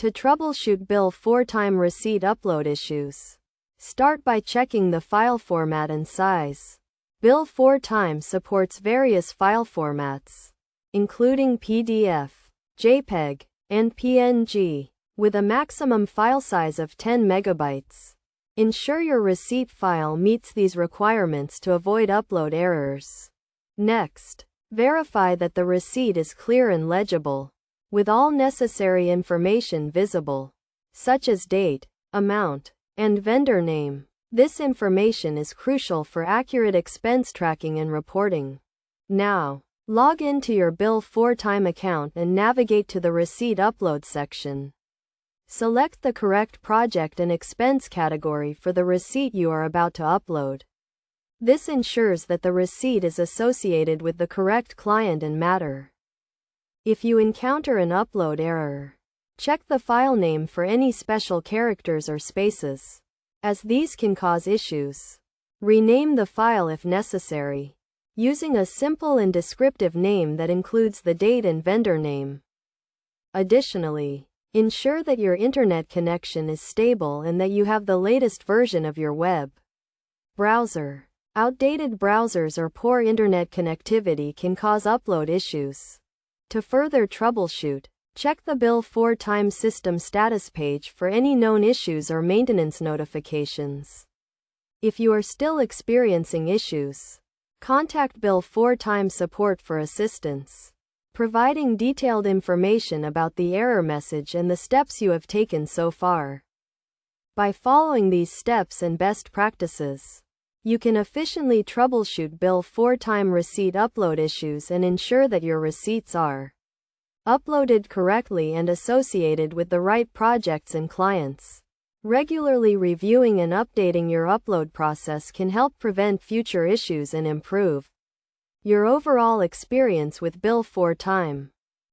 To troubleshoot Bill4Time receipt upload issues, start by checking the file format and size. Bill4Time supports various file formats, including PDF, JPEG, and PNG, with a maximum file size of 10 megabytes. Ensure your receipt file meets these requirements to avoid upload errors. Next, verify that the receipt is clear and legible, with all necessary information visible, such as date, amount, and vendor name. This information is crucial for accurate expense tracking and reporting. Now, log into your Bill4Time account and navigate to the receipt upload section. Select the correct project and expense category for the receipt you are about to upload. This ensures that the receipt is associated with the correct client and matter. If you encounter an upload error, check the file name for any special characters or spaces, as these can cause issues. Rename the file if necessary, using a simple and descriptive name that includes the date and vendor name. Additionally, ensure that your internet connection is stable and that you have the latest version of your web browser. Outdated browsers or poor internet connectivity can cause upload issues. To further troubleshoot, check the Bill4Time system status page for any known issues or maintenance notifications. If you are still experiencing issues, contact Bill4Time support for assistance, providing detailed information about the error message and the steps you have taken so far. By following these steps and best practices, you can efficiently troubleshoot Bill4Time receipt upload issues and ensure that your receipts are uploaded correctly and associated with the right projects and clients. Regularly reviewing and updating your upload process can help prevent future issues and improve your overall experience with Bill4Time.